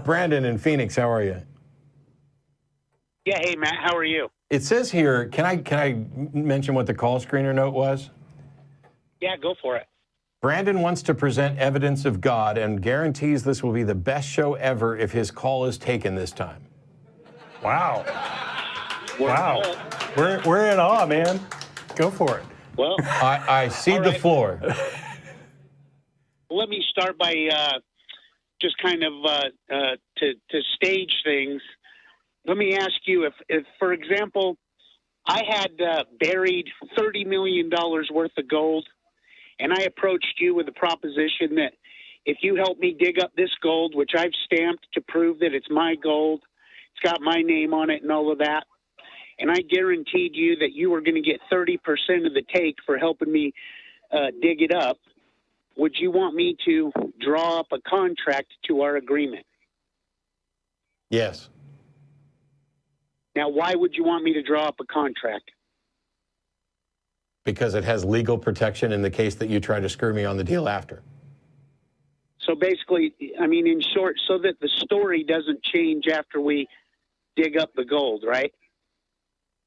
Brandon in Phoenix, how are you? Yeah, hey Matt, how are you? It says here, can I mention what the call screener note was? Yeah, go for it. Brandon wants to present evidence of God and guarantees this will be the best show ever if his call is taken this time. Wow. Wow. We're in awe, man. Go for it. Well, I cede the floor. Let me start by just kind of to stage things. Let me ask you if for example, I had buried $30 million worth of gold, and I approached you with the proposition that if you help me dig up this gold, which I've stamped to prove that it's my gold, it's got my name on it and all of that, and I guaranteed you that you were going to get 30% of the take for helping me dig it up, would you want me to draw up a contract to our agreement? Yes. Now, why would you want me to draw up a contract? Because it has legal protection in the case that you try to screw me on the deal after. So basically, I mean, in short, so that the story doesn't change after we dig up the gold, right?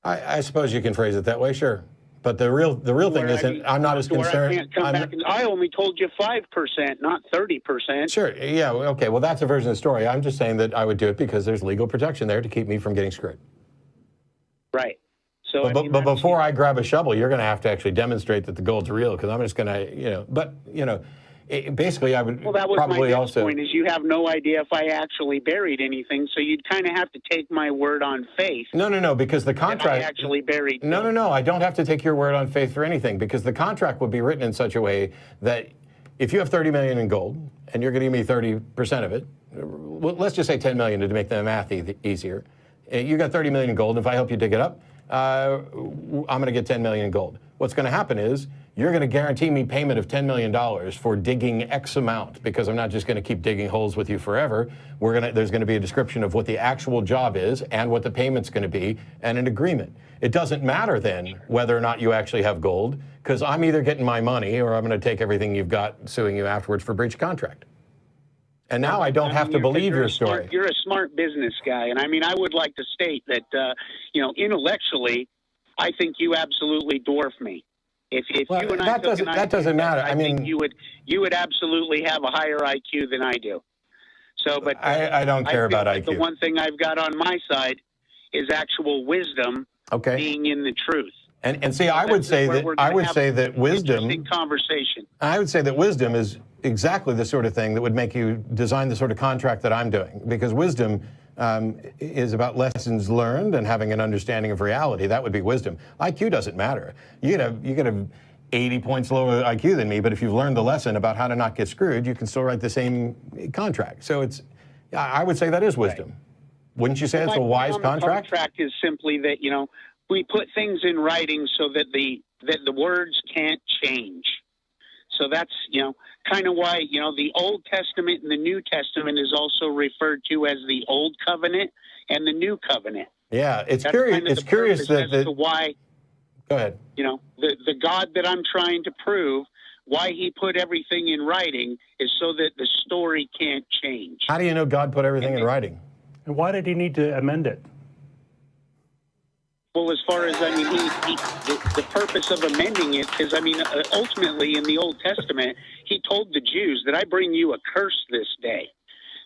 I suppose you can phrase it that way, sure. But the real thing isn't, I'm not as concerned. I can't come back and I only told you 5%, not 30%. Sure, yeah, okay, well, that's a version of the story. I'm just saying that I would do it because there's legal protection there to keep me from getting screwed. Right. So, but before I grab a shovel, you're going to have to actually demonstrate that the gold's real, because I'm just going to, basically I would well, that was probably my next also point, is you have no idea if I actually buried anything, so you'd kind of have to take my word on faith. No, because the contract I actually buried. No, I don't have to take your word on faith for anything, because the contract would be written in such a way that if you have $30 million in gold and you're going to give me 30% of it, well, let's just say $10 million to make the math easier. You got $30 million in gold, and if I help you dig it up, I'm going to get $10 million in gold. What's going to happen is you're going to guarantee me payment of $10 million for digging X amount, because I'm not just going to keep digging holes with you forever. There's going to be a description of what the actual job is and what the payment's going to be, and an agreement. It doesn't matter then whether or not you actually have gold, because I'm either getting my money or I'm going to take everything you've got, suing you afterwards for breach of contract. And now I don't have to believe your story. You're a smart business guy, and I mean, I would like to state that, intellectually, I think you absolutely dwarf me. If you and I that doesn't matter. I mean, you would absolutely have a higher IQ than I do. So, but I don't care about IQ. The one thing I've got on my side is actual wisdom, being in the truth. And see, I would say that wisdom. Conversation. I would say that wisdom is exactly the sort of thing that would make you design the sort of contract that I'm doing, because wisdom is about lessons learned and having an understanding of reality. That would be wisdom. IQ doesn't matter. You could have 80 points lower IQ than me, but if you've learned the lesson about how to not get screwed, you can still write the same contract. So I would say that is wisdom. Right. Wouldn't you say it's a wise contract? Contract is simply that, we put things in writing so that the words can't change. So that's, kind of why, the Old Testament and the New Testament is also referred to as the Old Covenant and the New Covenant. Yeah, it's curious. Kind of it's curious that why. Go ahead. The God that I'm trying to prove, why he put everything in writing is so that the story can't change. How do you know God put everything in writing? And why did he need to amend it? Well, as far as, the purpose of amending it is, ultimately in the Old Testament, he told the Jews that I bring you a curse this day,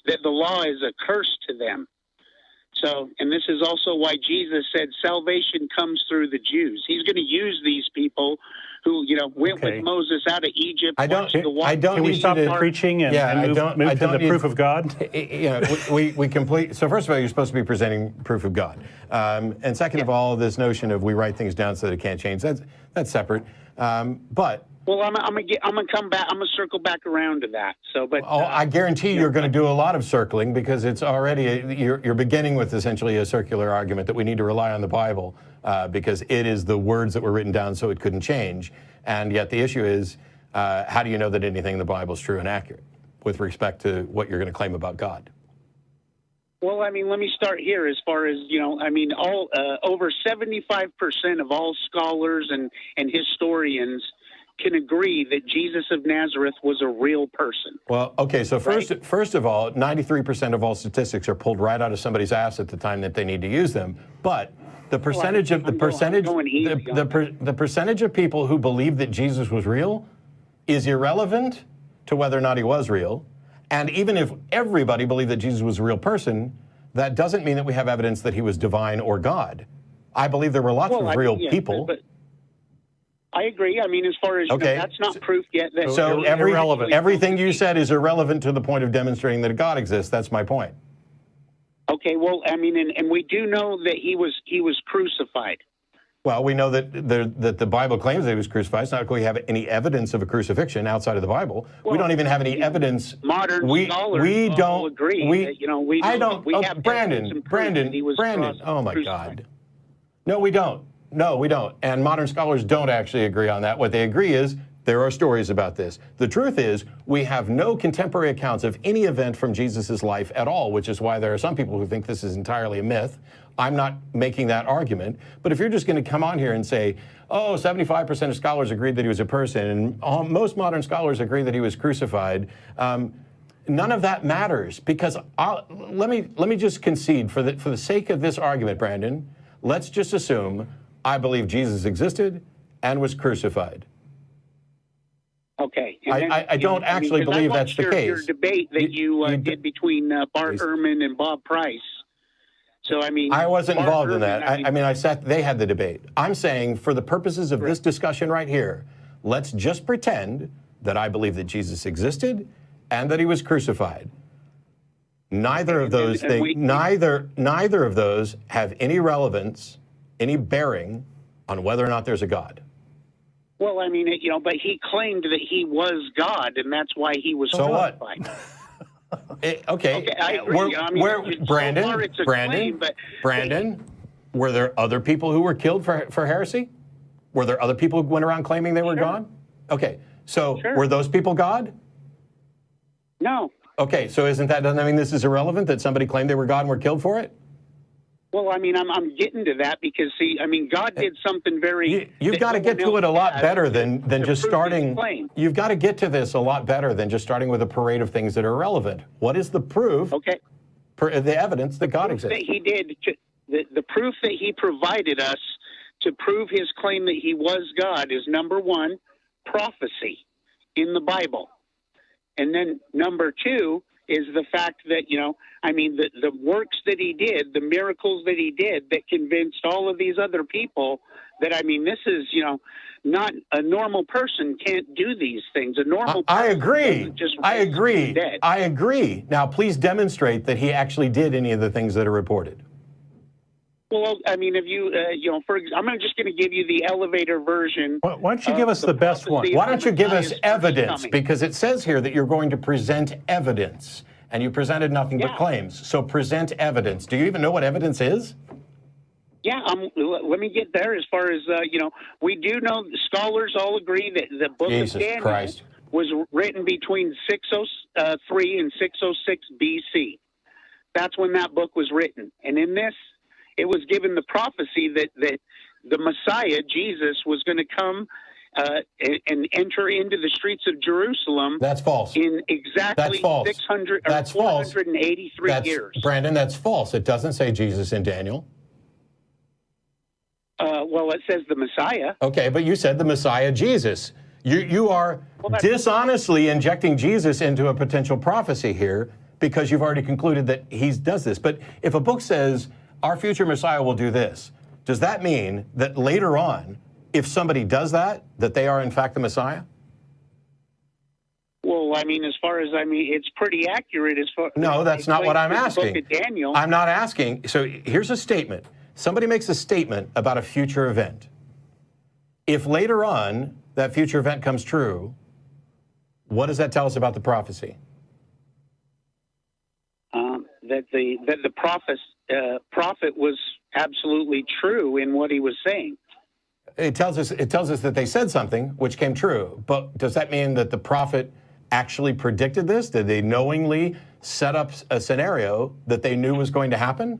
that the law is a curse to them. So, and this is also why Jesus said salvation comes through the Jews. He's going to use these people who, went with Moses out of Egypt. Can we stop preaching and move to the proof of God? We complete. So first of all, you're supposed to be presenting proof of God, and second of all, this notion of we write things down so that it can't change. That's separate. But well, I'm gonna come back. I'm gonna circle back around to that. So, but I guarantee you're going to do a lot of circling, because it's already you're beginning with essentially a circular argument that we need to rely on the Bible because it is the words that were written down so it couldn't change. And yet the issue is, how do you know that anything in the Bible is true and accurate with respect to what you're going to claim about God? Well, let me start here. As far as over 75% of all scholars and historians can agree that Jesus of Nazareth was a real person. Well, okay, so first of all, 93% of all statistics are pulled right out of somebody's ass at the time that they need to use them. But the percentage the percentage of people who believe that Jesus was real is irrelevant to whether or not he was real. And even if everybody believed that Jesus was a real person, that doesn't mean that we have evidence that he was divine or God. I believe there were lots of real people. But I agree. I mean, as far as that's not proof yet. That So everything you said is irrelevant to the point of demonstrating that God exists. That's my point. Okay. Well, I mean, and we do know that he was crucified. Well, we know that the Bible claims that he was crucified. It's not like we have any evidence of a crucifixion outside of the Bible. Well, we don't even have any evidence. Modern scholars all agree. Brandon. Oh my God. No, we don't. No, we don't. And modern scholars don't actually agree on that. What they agree is there are stories about this. The truth is we have no contemporary accounts of any event from Jesus' life at all, which is why there are some people who think this is entirely a myth. I'm not making that argument. But if you're just going to come on here and say, oh, 75% of scholars agreed that he was a person, and most modern scholars agree that he was crucified, none of that matters. Because let me just concede for the sake of this argument, Brandon, let's just assume I believe Jesus existed and was crucified. Okay. I don't actually believe that's the case. Your debate that you did between Bart Ehrman and Bob Price. So, I mean, I wasn't involved in that. I mean, they had the debate. I'm saying for the purposes of this discussion right here, let's just pretend that I believe that Jesus existed and that he was crucified. Neither of those things, neither of those have any relevance, any bearing on whether or not there's a God. Well, I mean, but he claimed that he was God, and that's why he was crucified. Okay. I agree. Brandon, were there other people who were killed for heresy? Were there other people who went around claiming they were God? Okay, so were those people God? No. Okay, so doesn't that mean this is irrelevant, that somebody claimed they were God and were killed for it? Well, I mean, I'm getting to that because, see, I mean, God did something very... You've got to get to it a lot better than just starting... You've got to get to this a lot better than just starting with a parade of things that are irrelevant. What is the proof, the evidence that God exists? That he did, the proof that he provided us to prove his claim that he was God is, number one, prophecy in the Bible. And then number two is the fact that, I mean, the works that he did, the miracles that he did that convinced all of these other people that, I mean, this is, not a normal person can't do these things. A normal person I agree. Just I agree. Now, please demonstrate that he actually did any of the things that are reported. Well, I mean, if you, I'm just going to give you the elevator version. Why don't you give us the best one? Why don't you give us evidence? Because it says here that you're going to present evidence, and you presented nothing but claims. So present evidence. Do you even know what evidence is? Yeah, let me get there. As far as, we do know scholars all agree that the book of Daniel was written between 603 and 606 BC. That's when that book was written. And in this, it was given the prophecy that the Messiah, Jesus, was going to come and enter into the streets of Jerusalem. That's false. In exactly 483 years. Brandon, that's false. It doesn't say Jesus in Daniel. Well, it says the Messiah. Okay, but you said the Messiah, Jesus. You are dishonestly injecting Jesus into a potential prophecy here because you've already concluded that he does this. But if a book says our future Messiah will do this, does that mean that later on, if somebody does that they are in fact the Messiah? Well, I mean, it's pretty accurate as far. No, that's not what I'm asking. Book of Daniel. I'm not asking. So here's a statement. Somebody makes a statement about a future event. If later on that future event comes true, what does that tell us about the prophecy? That the prophet was absolutely true in what he was saying. It tells us that they said something which came true. But does that mean that the prophet actually predicted this? Did they knowingly set up a scenario that they knew was going to happen?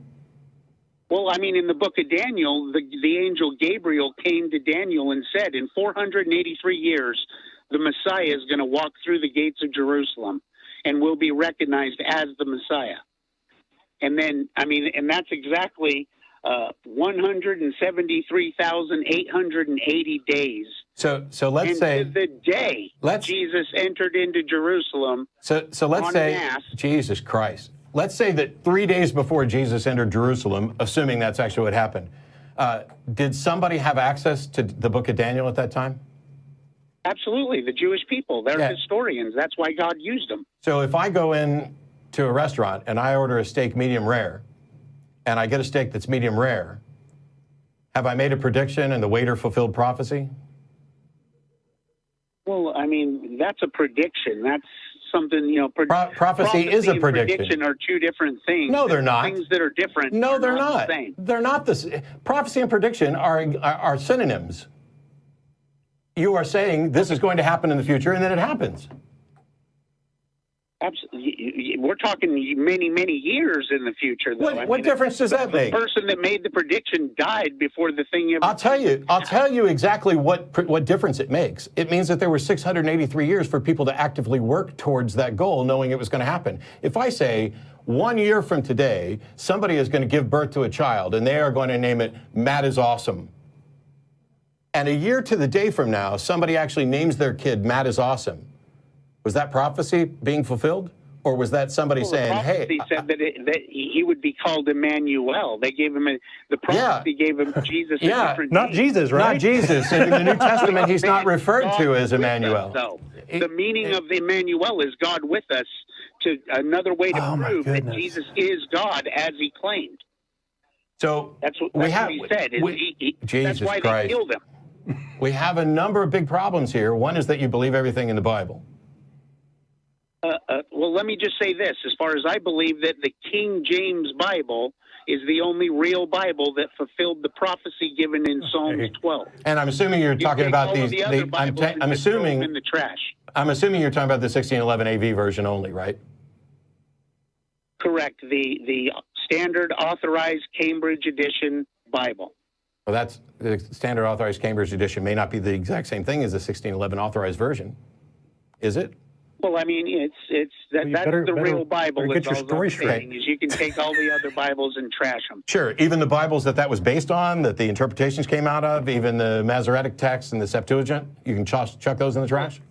Well, I mean, in the book of Daniel, the angel Gabriel came to Daniel and said, in 483 years, the Messiah is going to walk through the gates of Jerusalem and will be recognized as the Messiah. And then, I mean, and that's exactly 173,880 days. So let's and say to the day Jesus entered into Jerusalem. So let's say mass, Jesus Christ. Let's say that 3 days before Jesus entered Jerusalem, assuming that's actually what happened, did somebody have access to the book of Daniel at that time? Absolutely, the Jewish people. They're historians. That's why God used them. So if I go in to a restaurant and I order a steak medium rare, and I get a steak that's medium rare, have I made a prediction and the waiter fulfilled prophecy? Well, I mean, that's a prediction. That's something, you know. Prophecy is a prediction. Prediction are two different things. No, they're not. Things that are different. No, they're not. The same. They're not the same. Prophecy and prediction are synonyms. You are saying this is going to happen in the future, and then it happens. Absolutely. We're talking many, many years in the future, though. What difference does that make? The person that made the prediction died before the thing ever. I'll tell you exactly what difference it makes. It means that there were 683 years for people to actively work towards that goal, knowing it was going to happen. If I say 1 year from today, somebody is going to give birth to a child, and they are going to name it Matt is Awesome. And a year to the day from now, somebody actually names their kid Matt is Awesome. Was that prophecy being fulfilled? Or was that somebody saying, hey... The prophecy said that he would be called Emmanuel. They gave him the prophecy gave him Jesus a different not name. Jesus, right? Not Jesus. In the New Testament, he's not referred to as Emmanuel. The meaning of Emmanuel is God with us, to another way to prove that Jesus is God as he claimed. So that's what he said. Jesus that's why Christ. They killed him. We have a number of big problems here. One is that you believe everything in the Bible. Well, let me just say this. As far as I believe that the King James Bible is the only real Bible that fulfilled the prophecy given in Psalms 12. And I'm assuming you're talking about these. I'm assuming in the trash. I'm assuming you're talking about the 1611 AV version only, right? Correct. The standard authorized Cambridge edition Bible. Well, that's the standard authorized Cambridge edition. May not be the exact same thing as the 1611 authorized version, is it? Well, I mean, that's the real Bible. Get your story straight. Is you can take all the other Bibles and trash them. Sure. Even the Bibles that was based on, that the interpretations came out of, even the Masoretic text and the Septuagint, you can chuck those in the trash.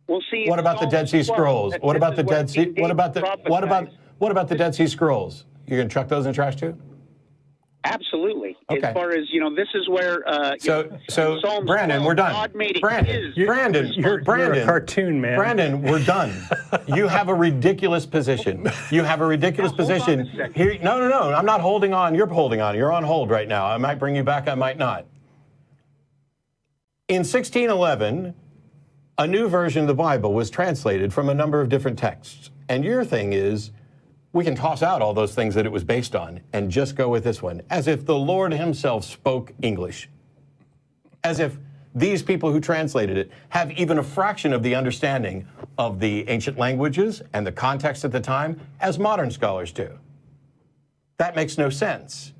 We'll see. What about the Dead Sea Scrolls? What about the Dead Sea? What about the Dead Sea Scrolls? You're going to chuck those in the trash too? Absolutely. Okay. As far as, this is where... So Brandon, we're done. God made it Brandon, you're a cartoon, man. Brandon, we're done. You have a ridiculous position. You have a ridiculous position. Here, no. I'm not holding on. You're holding on. You're on hold right now. I might bring you back. I might not. In 1611, a new version of the Bible was translated from a number of different texts. And your thing is, we can toss out all those things that it was based on and just go with this one, as if the Lord himself spoke English. As if these people who translated it have even a fraction of the understanding of the ancient languages and the context at the time as modern scholars do. That makes no sense.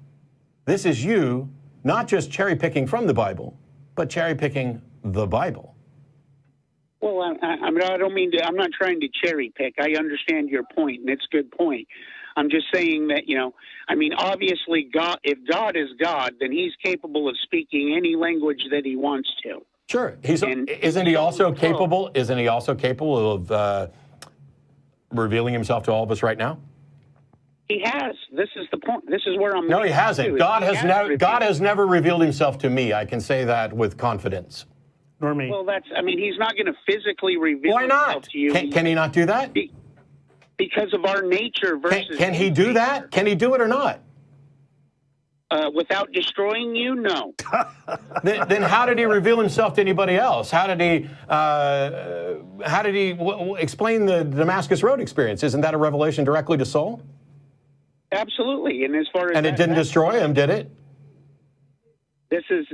This is you not just cherry picking from the Bible, but cherry picking the Bible. Well, I don't mean to. I'm not trying to cherry pick. I understand your point, and it's a good point. I'm just saying that, obviously, God. If God is God, then He's capable of speaking any language that He wants to. Sure. Isn't He also capable? Isn't He also capable of revealing Himself to all of us right now? He has. This is the point. This is where I'm. No, He hasn't. God has never revealed Himself to me. I can say that with confidence. Nor me. Well, He's not going to physically reveal himself to you. Can He not do that? Because of our nature versus... Can He do that? Can He do it or not? Without destroying you, no. Then how did He reveal Himself to anybody else? How did He explain the Damascus Road experience? Isn't that a revelation directly to Saul? Absolutely. And as far as... And it didn't destroy him, did it? This is,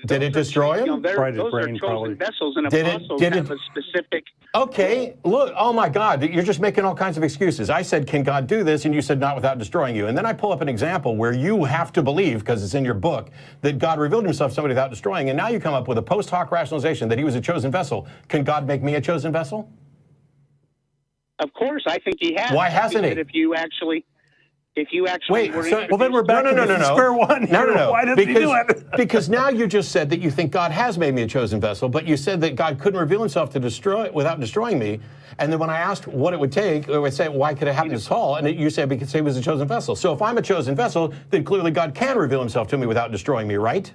Did it destroy him? Fried his those are brain, chosen probably. vessels, and Did it- apostles did have it- a specific. Okay, look, oh my God, you're just making all kinds of excuses. I said, can God do this? And you said, not without destroying you. And then I pull up an example where you have to believe, because it's in your book, that God revealed himself to somebody without destroying. And now you come up with a post hoc rationalization that he was a chosen vessel. Can God make me a chosen vessel? Of course, I think he has. Why I think hasn't he? that if you actually Wait, were so- Well, then we're back to square one. No. Why doesn't he do it? Because now you just said that you think God has made me a chosen vessel, but you said that God couldn't reveal himself to destroy without destroying me. And then when I asked what it would take, I would say, why could it happen to Saul? And you said because he was a chosen vessel. So if I'm a chosen vessel, then clearly God can reveal himself to me without destroying me, right?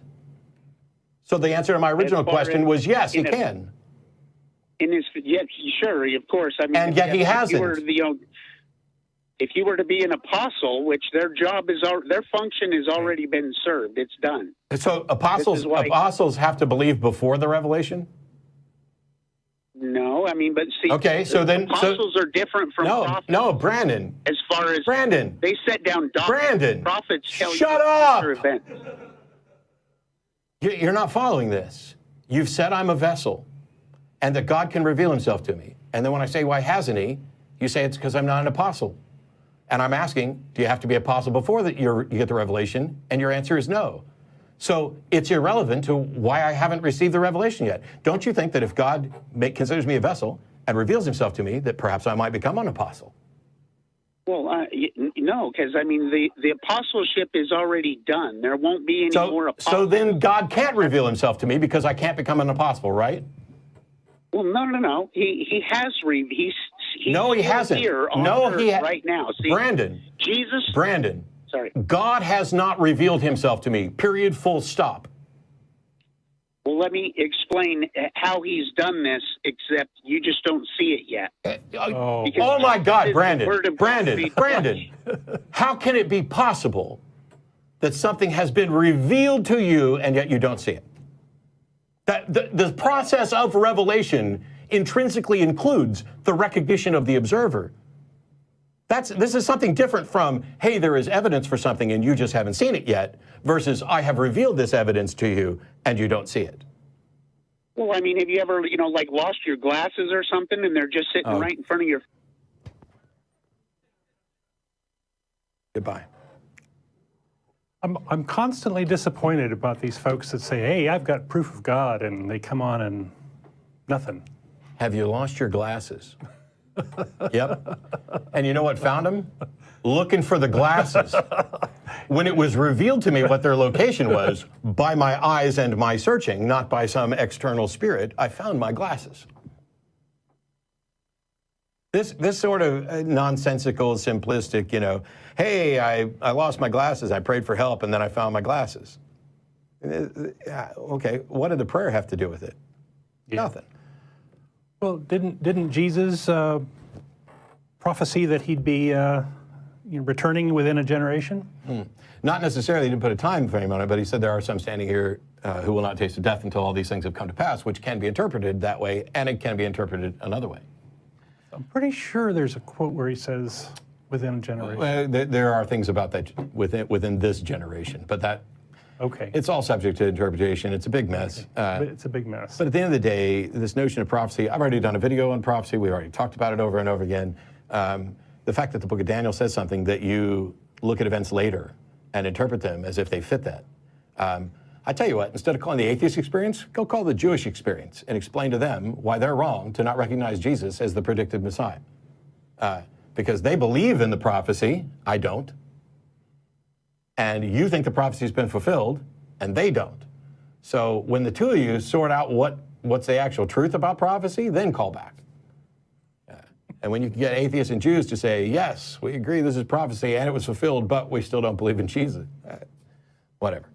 So the answer to my original question was yes, he can. Yeah, sure, of course. I mean, And yet he hasn't. If you were to be an apostle, which their function has already been served, it's done. So apostles have to believe before the revelation? No, I mean, but see, Okay, so then apostles are different from prophets. No, Brandon. As far as Brandon. they set down doctrine. Brandon. Prophets tell Shut you up! future events. You're not following this. You've said I'm a vessel and that God can reveal himself to me. And then when I say, why hasn't he? You say it's because I'm not an apostle. And I'm asking, do you have to be apostle before that you get the revelation? And your answer is no. So it's irrelevant to why I haven't received the revelation yet. Don't you think that if God considers me a vessel and reveals himself to me, that perhaps I might become an apostle? Well, no, because I mean the apostleship is already done. There won't be any more apostles. So then God can't reveal himself to me because I can't become an apostle, right? Well, no. He has. He's no, he hasn't. Here on earth right now. See, Brandon. Sorry. God has not revealed himself to me. Period. Full stop. Well, let me explain how he's done this, except you just don't see it yet. Oh my God, Brandon. How can it be possible that something has been revealed to you and yet you don't see it? That the process of revelation intrinsically includes the recognition of the observer. This is something different from, hey, there is evidence for something and you just haven't seen it yet, versus I have revealed this evidence to you and you don't see it. Well, I mean, have you ever, lost your glasses or something and they're just sitting right in front of your... Goodbye. I'm constantly disappointed about these folks that say, hey, I've got proof of God, and they come on and nothing. Have you lost your glasses? Yep. And you know what found them? Looking for the glasses. When it was revealed to me what their location was, by my eyes and my searching, not by some external spirit, I found my glasses. This sort of nonsensical, simplistic, hey, I lost my glasses, I prayed for help, and then I found my glasses. Okay, what did the prayer have to do with it? Yeah. Nothing. Well, didn't Jesus prophesy that he'd be returning within a generation? Not necessarily, he didn't put a time frame on it, but he said there are some standing here who will not taste of death until all these things have come to pass, which can be interpreted that way, and it can be interpreted another way. I'm pretty sure there's a quote where he says, within a generation. There are things about that within this generation, but it's all subject to interpretation. It's a big mess. It's a big mess. But at the end of the day, this notion of prophecy, I've already done a video on prophecy. We've already talked about it over and over again. The fact that the book of Daniel says something that you look at events later and interpret them as if they fit that. I tell you what, instead of calling the atheist experience, go call the Jewish experience and explain to them why they're wrong to not recognize Jesus as the predicted Messiah. Because they believe in the prophecy, I don't. And you think the prophecy's been fulfilled, and they don't. So when the two of you sort out what's the actual truth about prophecy, then call back. And when you can get atheists and Jews to say, yes, we agree this is prophecy and it was fulfilled, but we still don't believe in Jesus. Whatever.